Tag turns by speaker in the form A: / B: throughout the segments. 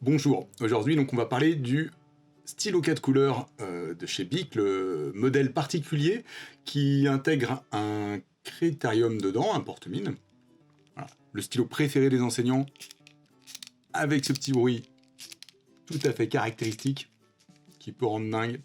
A: Bonjour, aujourd'hui donc on va parler du stylo 4 couleurs de chez Bic, le modèle particulier qui intègre un critérium dedans, un porte-mine. Voilà. Le stylo préféré des enseignants, avec ce petit bruit tout à fait caractéristique, qui peut rendre dingue.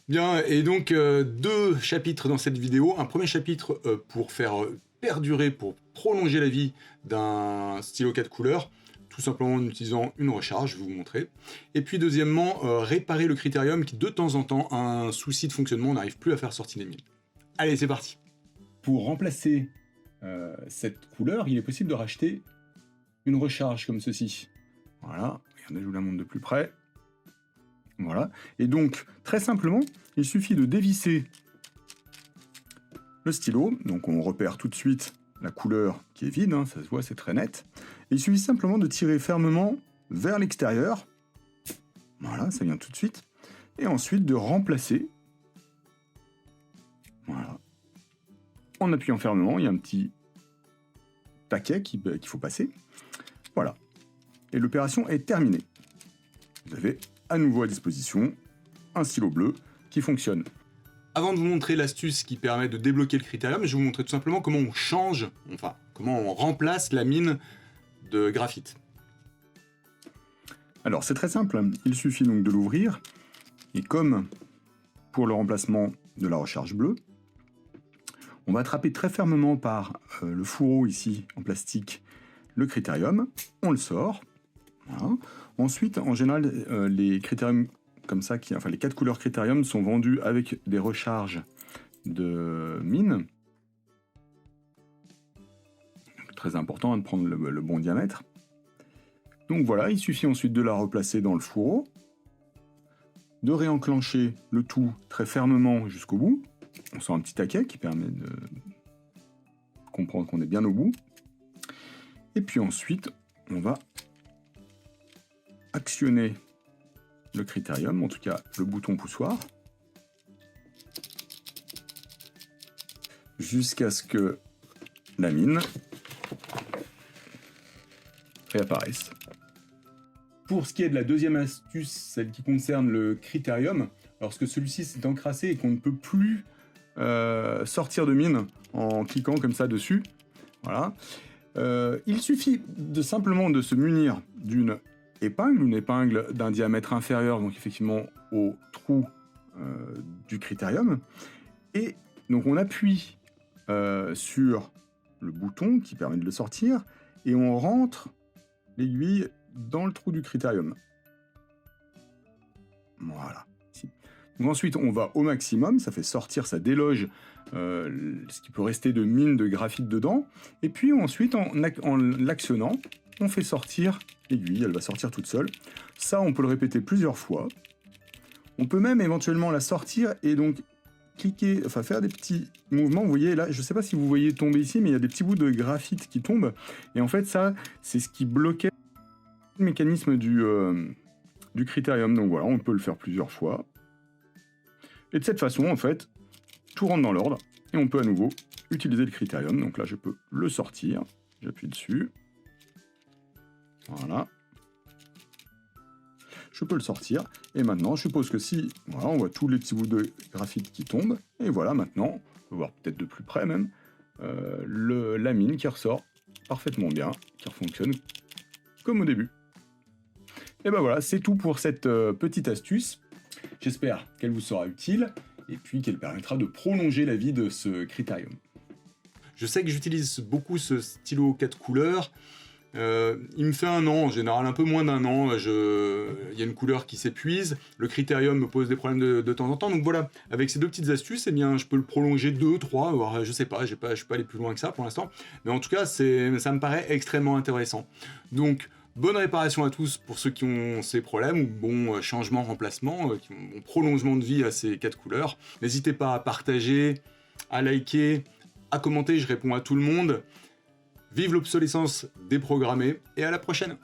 A: Bien, et donc deux chapitres dans cette vidéo. Un premier chapitre pour faire perdurer, pour prolonger la vie d'un stylo 4 couleurs, tout simplement en utilisant une recharge, je vais vous montrer. Et puis deuxièmement, réparer le critérium qui de temps en temps a un souci de fonctionnement, on n'arrive plus à faire sortir les mines. Allez, c'est parti.
B: Pour remplacer cette couleur, il est possible de racheter une recharge comme ceci. Voilà, regardez, je vous la montre de plus près. Voilà, et donc, très simplement, il suffit de dévisser le stylo. Donc on repère tout de suite la couleur qui est vide, hein, ça se voit, c'est très net. Et il suffit simplement de tirer fermement vers l'extérieur. Voilà, ça vient tout de suite. Et ensuite de remplacer. Voilà. En appuyant fermement, il y a un petit taquet qu'il faut passer. Voilà. Et l'opération est terminée. Vous avez à nouveau à disposition un stylo bleu qui fonctionne.
A: Avant de vous montrer l'astuce qui permet de débloquer le critérium, je vais vous montrer tout simplement comment on change, enfin, comment on remplace la mine de graphite.
B: Alors c'est très simple, il suffit donc de l'ouvrir, et comme pour le remplacement de la recharge bleue, on va attraper très fermement par le fourreau ici en plastique le critérium, on le sort. Voilà. Ensuite, en général, les critériums comme ça, enfin les 4 couleurs critérium sont vendus avec des recharges de mine. Donc, très important de prendre le bon diamètre. Donc voilà, il suffit ensuite de la replacer dans le fourreau, de réenclencher le tout très fermement jusqu'au bout. On sent un petit taquet qui permet de comprendre qu'on est bien au bout. Et puis ensuite, on va actionner le critérium, en tout cas le bouton poussoir, jusqu'à ce que la mine réapparaisse. Pour ce qui est de la deuxième astuce, celle qui concerne le critérium, lorsque celui-ci s'est encrassé et qu'on ne peut plus sortir de mine en cliquant comme ça dessus, voilà, il suffit simplement de se munir d'une une épingle d'un diamètre inférieur, donc effectivement au trou du critérium, et donc on appuie sur le bouton qui permet de le sortir, et on rentre l'aiguille dans le trou du critérium. Voilà. Donc ensuite on va au maximum, ça fait sortir, ça déloge ce qui peut rester de mine de graphite dedans, et puis ensuite en l'actionnant, on fait sortir l'aiguille, elle va sortir toute seule. Ça, on peut le répéter plusieurs fois. On peut même éventuellement la sortir et donc cliquer, enfin faire des petits mouvements. Vous voyez là, je ne sais pas si vous voyez tomber ici, mais il y a des petits bouts de graphite qui tombent. Et en fait, ça, c'est ce qui bloquait le mécanisme du critérium. Donc voilà, on peut le faire plusieurs fois. Et de cette façon, en fait, tout rentre dans l'ordre. Et on peut à nouveau utiliser le critérium. Donc là, je peux le sortir. J'appuie dessus. Voilà. Je peux le sortir. Et maintenant, je suppose que si... Voilà, on voit tous les petits bouts de graphite qui tombent. Et voilà, maintenant, on peut voir peut-être de plus près même, la mine qui ressort parfaitement bien, qui fonctionne comme au début. Et ben voilà, c'est tout pour cette petite astuce. J'espère qu'elle vous sera utile, et puis qu'elle permettra de prolonger la vie de ce critérium.
A: Je sais que j'utilise beaucoup ce stylo 4 couleurs. Il me fait un an, en général un peu moins d'un an, il y a une couleur qui s'épuise, le critérium me pose des problèmes de temps en temps, donc voilà, avec ces deux petites astuces, eh bien, je peux le prolonger 2, 3, voire je sais pas, je suis pas allé plus loin que ça pour l'instant, mais en tout cas, ça me paraît extrêmement intéressant. Donc, bonne réparation à tous pour ceux qui ont ces problèmes, ou bon changement, remplacement, bon prolongement de vie à ces 4 couleurs. N'hésitez pas à partager, à liker, à commenter, je réponds à tout le monde. Vive l'obsolescence déprogrammée et à la prochaine!